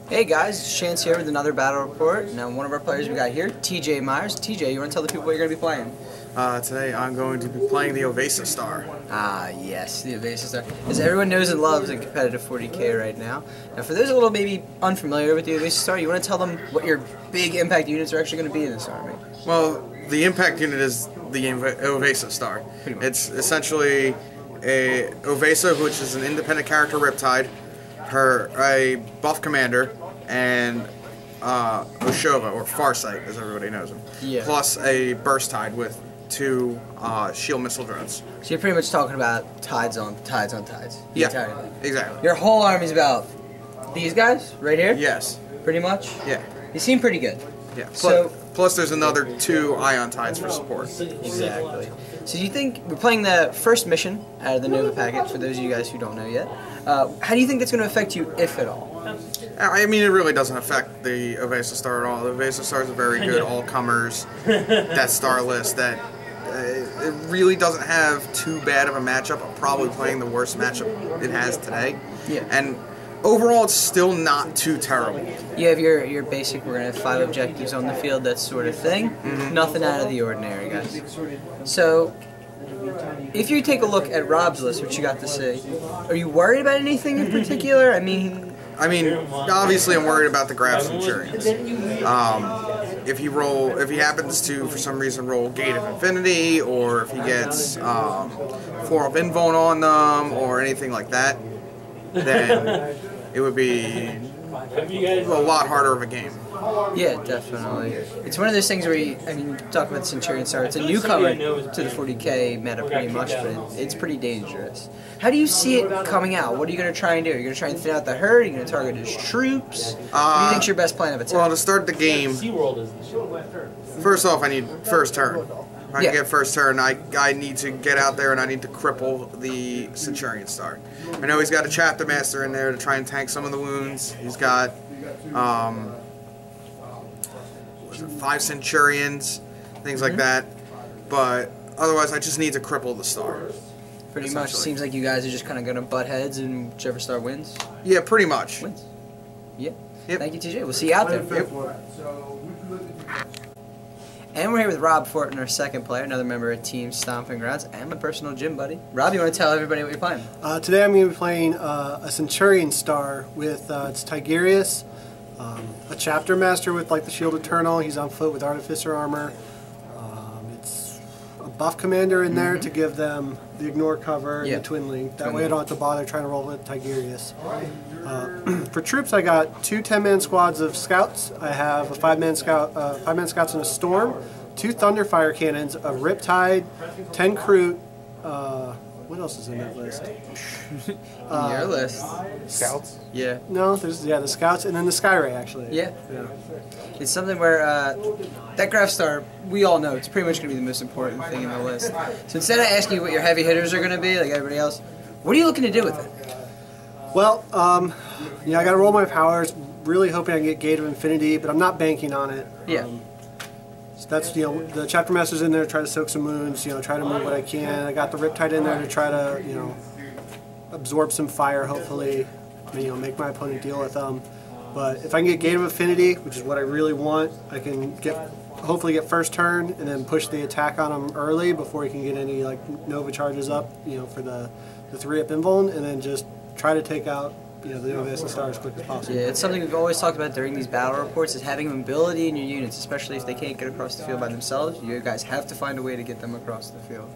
Hey guys, it's Chance here with another battle report. Now one of our players we got here, TJ Myers. TJ, you want to tell the people what you're going to be playing? Today I'm going to be playing the Ovessa Star. Ah, yes, the Ovessa Star. As everyone knows and loves in competitive 40k right now. Now for those a little maybe unfamiliar with the Ovessa Star, you want to tell them what your big impact units are actually going to be in this army? Well, the impact unit is the Ovessa Star. It's essentially a Ovessa, which is an independent character Riptide, a buff commander, and Oshova, or Farsight, as everybody knows him. Yeah. Plus a burst tide with 2 shield missile drones. So you're pretty much talking about tides on tides. Yeah, exactly. Your whole army's about these guys right here? Yes. Pretty much? Yeah. They seem pretty good. Yeah. So plus there's another 2 ion tides for support. Exactly. So you think, we're playing the first mission out of the Nova packet, for those of you guys who don't know yet. How do you think that's going to affect you, if at all? I mean, it really doesn't affect the Ovessa Star at all. The Ovessa Star is a very good all-comers Death Star list that it really doesn't have too bad of a matchup. I'm probably playing the worst matchup it has today. Yeah. And overall, it's still not too terrible. You have your basic, we're going to have 5 objectives on the field, that sort of thing. Mm-hmm. Nothing out of the ordinary, guys. So, if you take a look at Rob's list, what you got to see, are you worried about anything in particular? I mean, obviously I'm worried about the Grab Centurions. If he happens to, for some reason, roll Gate of Infinity, or if he gets 4 up Invuln on them, or anything like that, then it would be a lot harder of a game. Yeah, definitely. It's one of those things where you talk about the Centurion Star. It's a newcomer to the 40k meta pretty much, but it's pretty dangerous. How do you see it coming out? What are you going to try and do? Are you going to try and thin out the herd? Are you going to target his troops? What do you think's your best plan of attack? Well, to start the game, first off, I need first turn. If I can get first turn, I need to get out there and I need to cripple the Centurion Star. I know he's got a Chapter Master in there to try and tank some of the wounds. He's got 5 Centurions, things like that. But otherwise, I just need to cripple the Star. Pretty much. Seems like you guys are just kind of going to butt heads, and whichever star wins. Yeah, pretty much. Wins. Yeah. Yep. Thank you, TJ. We'll see you out there. Yep. And we're here with Rob Fortin, our second player, another member of Team Stomping Grounds, and my personal gym buddy. Rob, you want to tell everybody what you're playing? Today I'm going to be playing a Centurion Star with it's Tigurius, a Chapter Master with like the Shield Eternal. He's on foot with Artificer Armor. It's a buff commander in there to give them the ignore cover and the Twin Link. That way I don't have to bother trying to roll with Tigurius. For troops, I got 2 10-man squads of scouts. I have a 5-man scouts in a storm, 2 Thunderfire cannons, a Riptide, 10 Kroot. What else is in that list? Your list. Scouts? Yeah. No, there's the scouts and then the Skyray actually. Yeah. It's something where that Graph Star, we all know it's pretty much going to be the most important thing in the list. So instead of asking you what your heavy hitters are going to be, like everybody else, what are you looking to do with it? Well, I got to roll my powers. Really hoping I can get Gate of Infinity, but I'm not banking on it. Yeah. So that's the Chapter Master's in there to try to soak some wounds. Try to move what I can. I got the Riptide in there to try to absorb some fire. Hopefully, make my opponent deal with them. But if I can get Gate of Affinity, which is what I really want, I can hopefully get first turn and then push the attack on him early before he can get any Nova charges up. For the 3-up Invuln, and then just try to take out the Ovessa Star as quick as possible. Yeah, it's something we've always talked about during these battle reports, is having mobility in your units, especially if they can't get across the field by themselves. You guys have to find a way to get them across the field.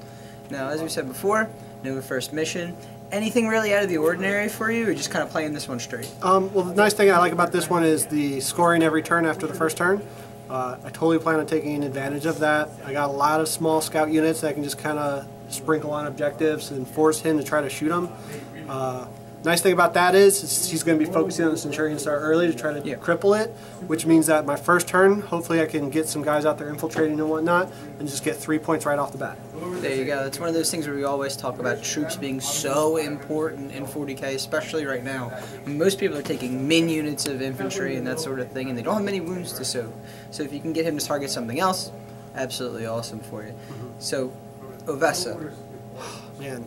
Now, as we said before, Nova first mission. Anything really out of the ordinary for you, or just kind of playing this one straight? Well, the nice thing I like about this one is the scoring every turn after the first turn. I totally plan on taking advantage of that. I got a lot of small scout units that can just kind of sprinkle on objectives and force him to try to shoot them. Nice thing about that is he's going to be focusing on the Centurion Star early to try to cripple it, which means that my first turn, hopefully I can get some guys out there infiltrating and whatnot, and just get 3 points right off the bat. There you go. It's one of those things where we always talk about troops being so important in 40k, especially right now. Most people are taking min units of infantry and that sort of thing, and they don't have many wounds to soak. So if you can get him to target something else, absolutely awesome for you. So, Ovessa. Man,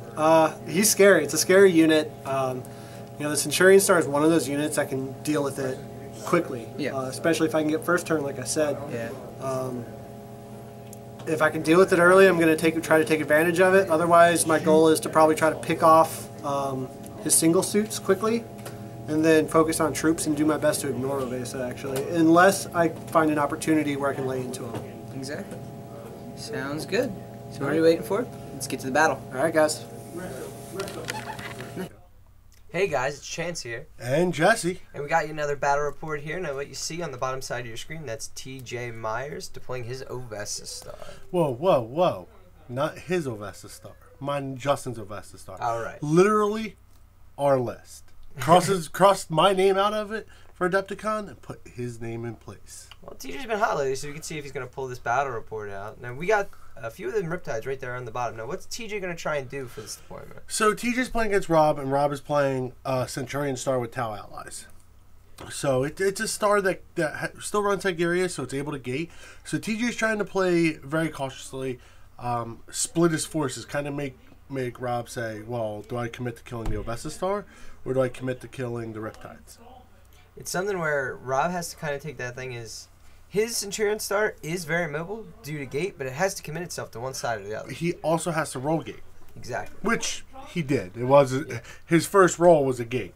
he's scary. It's a scary unit. The Centurion Star is one of those units that can deal with it quickly. Yeah. Especially if I can get first turn, like I said. Yeah. If I can deal with it early, I'm going to try to take advantage of it. Otherwise, my goal is to probably try to pick off his single suits quickly, and then focus on troops and do my best to ignore Ovessa, actually, unless I find an opportunity where I can lay into him. Exactly. Sounds good. So what are you waiting for? Let's get to the battle. All right, guys. Hey guys, it's Chance here. And Jesse. And we got you another battle report here. Now what you see on the bottom side of your screen, that's TJ Myers deploying his Ovessa Star. Whoa. Not his Ovessa Star. Mine, Justin's Ovessa Star. All right. Literally, our list. Crossed my name out of it for Adepticon and put his name in place. Well, TJ's been hot lately, so we can see if he's going to pull this battle report out. Now, we got a few of them Riptides right there on the bottom. Now, what's TJ going to try and do for this deployment? So, TJ's playing against Rob, and Rob is playing Centurion Star with Tau allies. So, it's a star that still runs Tigurius, so it's able to gate. So, TJ's trying to play very cautiously, split his forces, kind of make Rob say, well, do I commit to killing the Ovessa Star, or do I commit to killing the Riptides? It's something where Rob has to kind of take that thing is... His Centurion Star is very mobile due to gate, but it has to commit itself to one side or the other. He also has to roll gate. Exactly. Which he did. It was his first roll was gate,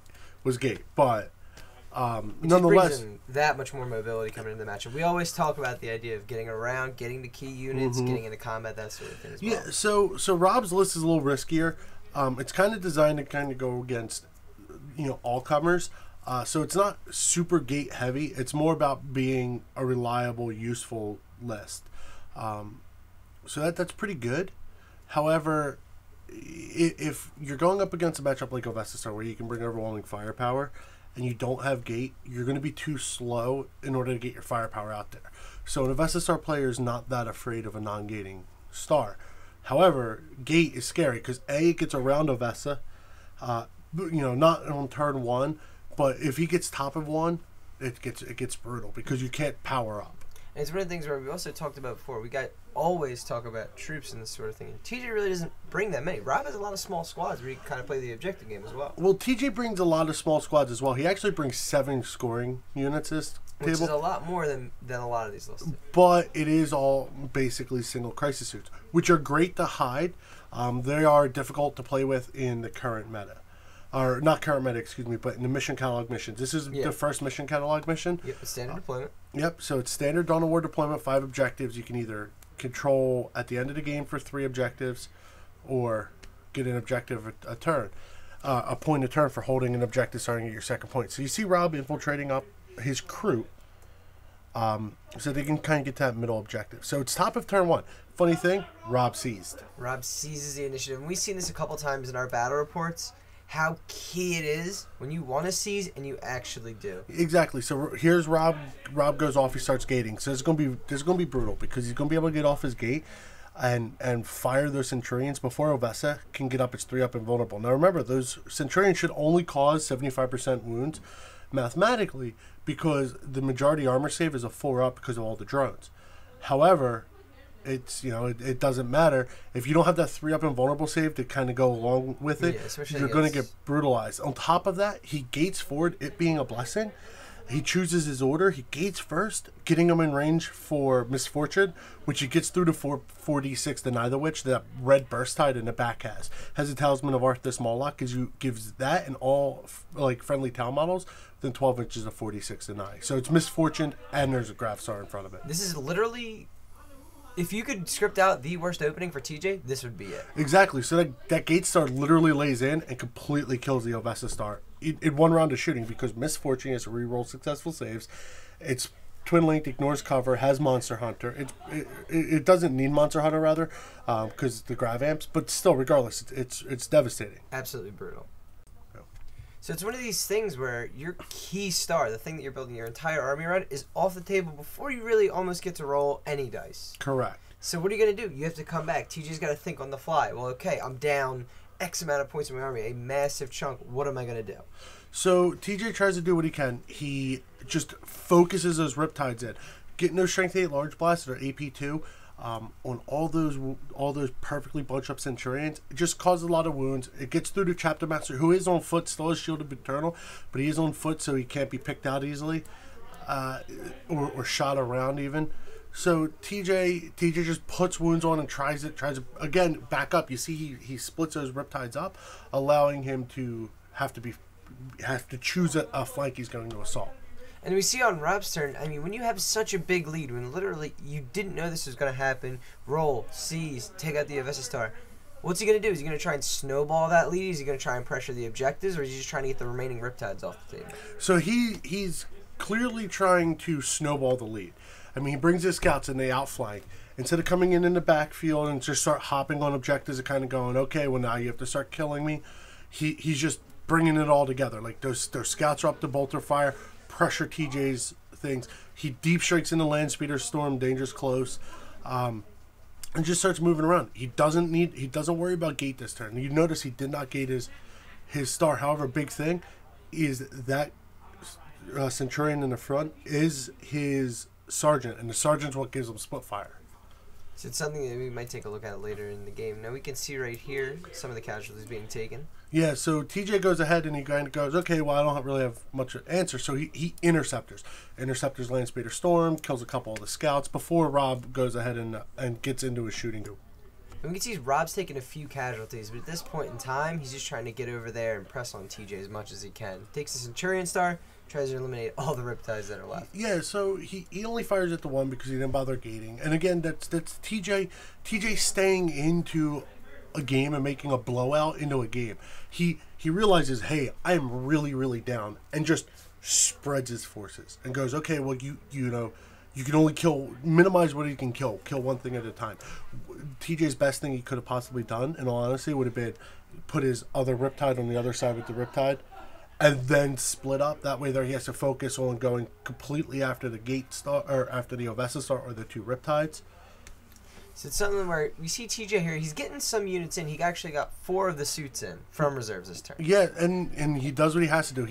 but nonetheless, brings in that much more mobility coming into the matchup. We always talk about the idea of getting around, getting to key units, getting into combat, that sort of thing as well. Yeah. So Rob's list is a little riskier. It's kind of designed to kind of go against all comers. So it's not super gate heavy. It's more about being a reliable, useful list. So that's pretty good. However, if you're going up against a matchup like Ovessa Star, where you can bring overwhelming firepower, and you don't have gate, you're going to be too slow in order to get your firepower out there. So an Ovessa Star player is not that afraid of a non-gating star. However, gate is scary because it gets around Ovessa, not on turn one. But if he gets top of one, it gets brutal because you can't power up. And it's one of the things where we also talked about before. We always talk about troops and this sort of thing. And TJ really doesn't bring that many. Rob has a lot of small squads where you can kind of play the objective game as well. Well, TJ brings a lot of small squads as well. He actually brings 7 scoring units this table. Which is a lot more than a lot of these lists do. But it is all basically single crisis suits, which are great to hide. They are difficult to play with in the current meta. Or not current meta, excuse me, but in the mission catalog missions. This is the first mission catalog mission. Yep, standard deployment. Yep, so it's standard Dawn of War deployment, 5 objectives. You can either control at the end of the game for 3 objectives, or get an objective a point a turn for holding an objective starting at your second point. So you see Rob infiltrating up his crew, so they can kind of get to that middle objective. So it's top of turn 1. Funny thing, Rob seized. Rob seizes the initiative. And we've seen this a couple times in our battle reports. How key it is when you want to seize and you actually do. Exactly. So here's Rob. Rob goes off. He starts gating. So this is gonna be brutal because he's gonna be able to get off his gate and fire those Centurions before Ovessa can get up its 3 up and vulnerable. Now remember, those Centurions should only cause 75% wounds mathematically because the majority armor save is a 4 up because of all the drones. However, it's it doesn't matter if you don't have that 3 up and vulnerable save to kind of go along with it. Yeah, you're going to get brutalized. On top of that, he gates forward, it being a blessing. He chooses his order. He gates first, getting him in range for Misfortune, which he gets through to 4d6 Deny the Witch. That red burst tide in the back has a Talisman of Arthas Moloch, gives that and all friendly Tau models within 12 inches of 4d6 Deny. So it's Misfortune and there's a Graf Star in front of it. This is literally... If you could script out the worst opening for TJ, this would be it. Exactly. So that Gate Star literally lays in and completely kills the Ovessa Star in 1 round of shooting because Misfortune has to reroll successful saves. It's twin linked, ignores cover, has Monster Hunter. It doesn't need Monster Hunter rather because the Grav Amps, but still, regardless, it's devastating. Absolutely brutal. So it's one of these things where your key star, the thing that you're building your entire army around, is off the table before you really almost get to roll any dice. Correct. So what are you going to do? You have to come back. TJ's got to think on the fly. Well, okay, I'm down X amount of points in my army, a massive chunk. What am I going to do? So TJ tries to do what he can. He just focuses those Riptides in. Getting those Strength 8 Large Blasts that are AP2 on all those perfectly bunched up Centurions. It just causes a lot of wounds. It gets through to Chapter Master, who is on foot, still is shielded eternal, but he is on foot, so he can't be picked out easily. or shot around even. So TJ just puts wounds on and tries to again back up. You see he splits those riptides up, allowing him to have to choose a flank he's going to assault. And we see on Rob's turn, I mean, when you have such a big lead, when literally you didn't know this was going to happen, roll, seize, take out the Ovessa Star, what's he going to do? Is he going to try and snowball that lead? Is he going to try and pressure the objectives, or is he just trying to get the remaining riptides off the table? So he's clearly trying to snowball the lead. I mean, he brings his scouts and they outflank. Instead of coming in the backfield and just start hopping on objectives and kind of going, okay, well, now you have to start killing me, he's just bringing it all together. Like, those scouts are up to bolter fire, pressure TJ's things. He deep strikes into land speeder storm, dangerous close, and just starts moving around. He doesn't worry about gate this turn. You notice he did not gate his star. However, big thing is that Centurion in the front is his sergeant, and the sergeant's what gives him split fire. So it's something that we might take a look at later in the game. Now we can see right here some of the casualties being taken. Yeah, so TJ goes ahead and he kind of goes, okay, well, I don't really have much answer. So he interceptors. Interceptors land speeder storm, kills a couple of the scouts before Rob goes ahead and gets into his shooting. And we can see Rob's taking a few casualties, but at this point in time, he's just trying to get over there and press on TJ as much as he can. Takes the Centurion Star, tries to eliminate all the riptides that are left. Yeah, so he only fires at the one because he didn't bother gating. And again, that's TJ staying into a game and making a blowout into a game. He realizes, hey, I am really, really down, and just spreads his forces and goes, okay, well, you know, you can only minimize what he can kill one thing at a time. TJ's best thing he could have possibly done, in all honesty, would have been put his other riptide on the other side with the riptide, and then split up. That way there he has to focus on going completely after the gate star, or after the Ovessa Star, or the two riptides. So it's something where we see TJ here, he's getting some units in. He actually got 4 of the suits in from reserves this turn. Yeah, and he does what he has to do.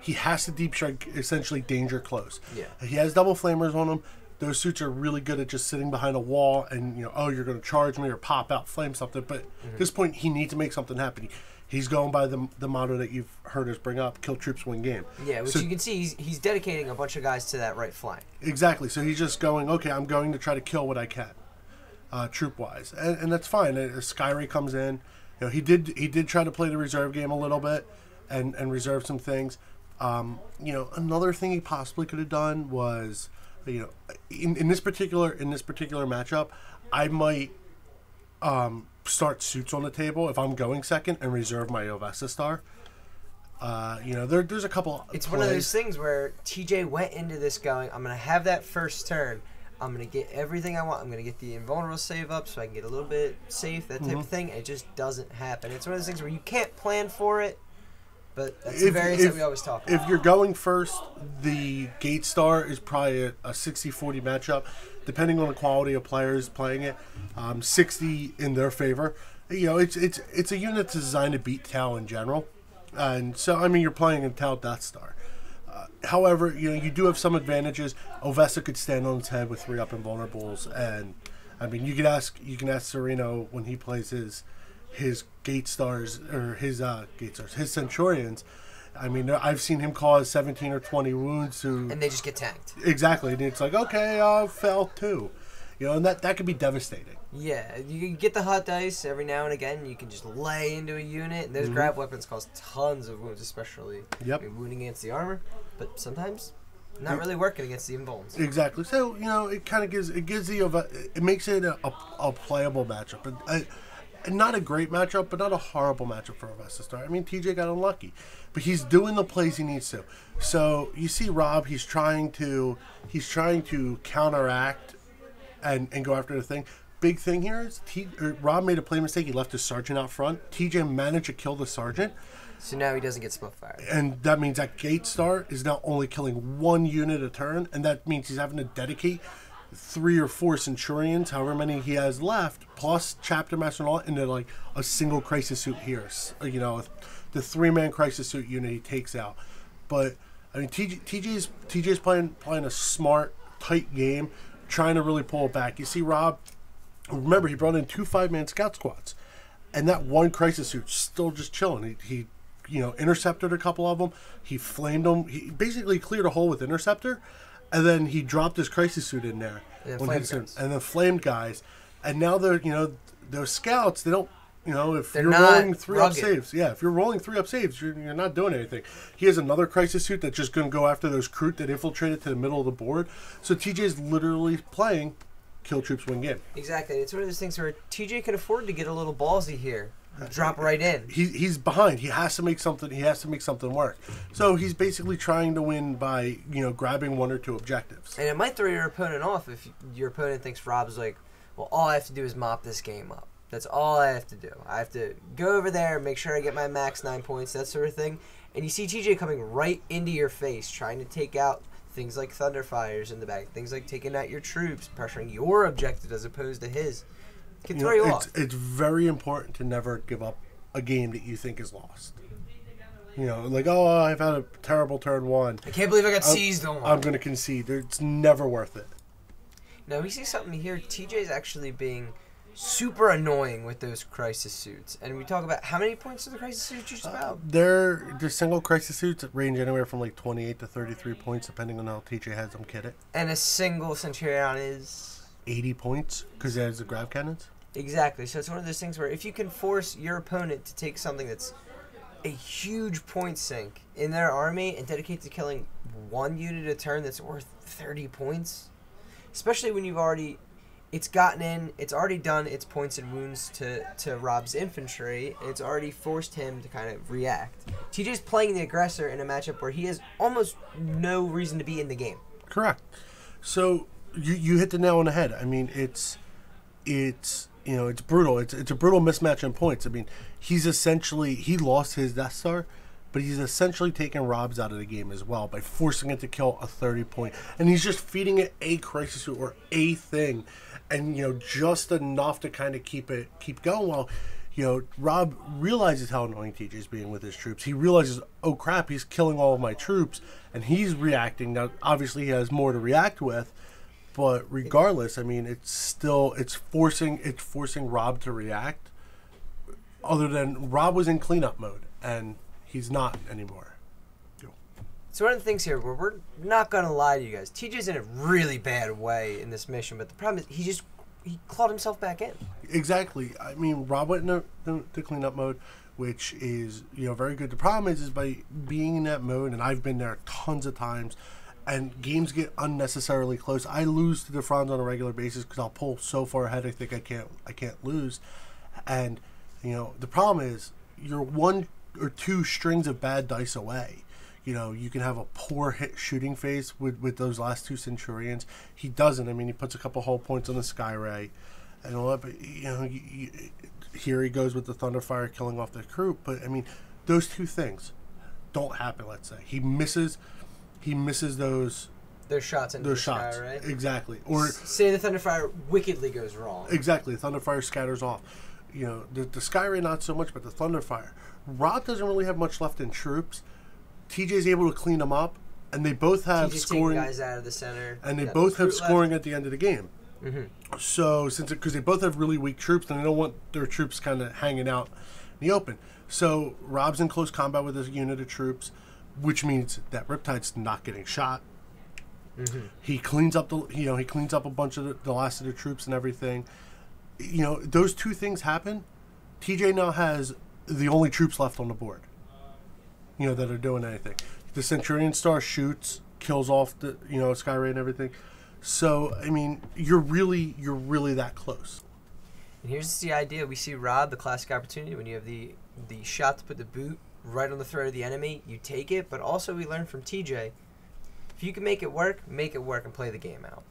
He has to deep strike, essentially danger close. Yeah. He has double flamers on him. Those suits are really good at just sitting behind a wall and, you know, oh, you're going to charge me or pop out, flame something. But at this point, he needs to make something happen. He's going by the motto that you've heard us bring up, kill troops, win game. Yeah, which you can see he's dedicating a bunch of guys to that right flank. Exactly. So he's just going, okay, I'm going to try to kill what I can, troop-wise. And that's fine. Skyray comes in. You know, he did try to play the reserve game a little bit and reserve some things. You know, another thing he possibly could have done was, you know, in this particular matchup, I might start suits on the table if I'm going second and reserve my Ovessa Star. You know, there's a couple. It's one of those things where TJ went into this going, I'm going to have that first turn. I'm going to get everything I want. I'm going to get the invulnerable save up so I can get a little bit safe, that type of thing. It just doesn't happen. It's one of those things where you can't plan for it, but that's the variance that we always talk about. If you're going first, the Gate Star is probably a 60-40 matchup, depending on the quality of players playing it. 60 in their favor. You know, it's a unit that's designed to beat Tau in general, and so I mean you're playing in Tau Death Star. However, you know, you do have some advantages. Ovessa could stand on its head with 3 up invulnerables, and I mean you can ask Sereno when he plays his Gate Stars or his his Centurions. I mean, I've seen him cause 17 or 20 wounds to, and they just get tanked. Exactly, and it's like, okay, I fell too, you know, and that could be devastating. Yeah, you can get the hot dice every now and again. You can just lay into a unit, and those grab weapons cause tons of wounds, especially wounding against the armor. But sometimes not really working against the invulns. Exactly. So you know, it kind of makes it a playable matchup. Not a great matchup, but not a horrible matchup for Ovessa Star. I mean, TJ got unlucky, but he's doing the plays he needs to. So you see Rob, he's trying to counteract and go after the thing. Big thing here is Rob made a play mistake. He left his sergeant out front. TJ managed to kill the sergeant. So now he doesn't get split fire. And that means that Gate Star is now only killing 1 unit a turn, and that means he's having to dedicate 3 or 4 Centurions, however many he has left, plus Chapter Master and all, into like a single crisis suit here. You know, the 3-man crisis suit unit he takes out. But I mean, TJ's playing a smart, tight game, trying to really pull it back. You see Rob, remember, he brought in 2 5-man scout squads, and that 1 crisis suit's still just chilling. He you know, intercepted a couple of them. He flamed them. He basically cleared a hole with interceptor, and then he dropped his crisis suit in there, And then flamed guys, and now they're those scouts, they don't. If They're you're not rolling 3 up rugged. saves, if you're rolling 3 up saves, you're not doing anything. He has another crisis suit that's just going to go after those Kroot that infiltrated to the middle of the board. So TJ's literally playing kill troops win game. Exactly. It's one of those things where TJ can afford to get a little ballsy here. Drop right in. He's behind. He has to make something. He has to make something work. So he's basically trying to win by grabbing 1 or 2 objectives. And it might throw your opponent off if your opponent thinks Rob's like, well, all I have to do is mop this game up. That's all I have to do. I have to go over there, make sure I get my max 9 points, that sort of thing. And you see TJ coming right into your face, trying to take out things like Thunderfires in the back, things like taking out your troops, pressuring your objective as opposed to his. It can throw you off. It's very important to never give up a game that you think is lost. Like, oh, I've had a terrible turn 1. I can't believe I got seized on one. I'm going to concede. It's never worth it. Now, we see something here. TJ's actually being super annoying with those crisis suits. And we talk about how many points are the crisis suits just about? The single crisis suits range anywhere from like 28 to 33 points, depending on how TJ has them kitted. And a single Centurion is 80 points because it has the grab cannons. Exactly. So it's one of those things where if you can force your opponent to take something that's a huge point sink in their army and dedicate to killing 1 unit a turn that's worth 30 points, especially when you've already... It's gotten in, it's already done its points and wounds to Rob's infantry, and it's already forced him to kind of react. TJ's playing the aggressor in a matchup where he has almost no reason to be in the game. Correct. So you hit the nail on the head. I mean, it's brutal. It's a brutal mismatch in points. I mean, he lost his Death Star, but he's essentially taking Rob's out of the game as well by forcing it to kill a 30-point, and he's just feeding it a crisis suit or a thing. And just enough to kind of keep going. While Rob realizes how annoying TJ's being with his troops. He realizes, oh crap, he's killing all of my troops, and he's reacting. Now, obviously, he has more to react with, but regardless, I mean, it's forcing Rob to react. Other than Rob was in cleanup mode, and he's not anymore. So one of the things here, where we're not going to lie to you guys, TJ's in a really bad way in this mission, but the problem is he clawed himself back in. Exactly. I mean, Rob went into cleanup mode, which is very good. The problem is by being in that mode, and I've been there tons of times, and games get unnecessarily close. I lose to the Franz on a regular basis because I'll pull so far ahead I think I can't lose, and the problem is you're 1 or 2 strings of bad dice away. You can have a poor hit shooting phase with those last 2 Centurions. He doesn't. I mean, he puts a couple whole points on the Sky Ray and all that. But, here he goes with the Thunderfire killing off the crew. But, I mean, those 2 things don't happen, let's say. He misses those shots into the Sky Ray. Exactly. Or say the Thunderfire wickedly goes wrong. Exactly. The Thunderfire scatters off. The Sky Ray not so much, but the Thunderfire. Rob doesn't really have much left in troops. TJ's able to clean them up, and they both have scoring guys out of the center, and they both have scoring at the end of the game. Mm-hmm. So because they both have really weak troops, and they don't want their troops kind of hanging out in the open. So Rob's in close combat with his unit of troops, which means that Riptide's not getting shot. Mm-hmm. He cleans up he cleans up a bunch of the last of the troops and everything. Those 2 things happen. TJ now has the only troops left on the board. That are doing anything. The Centurion Star shoots, kills off the Sky Ray and everything. So I mean, you're really that close. And here's the idea: we see Rob, the classic opportunity when you have the shot to put the boot right on the throat of the enemy, you take it. But also, we learn from TJ, if you can make it work, and play the game out.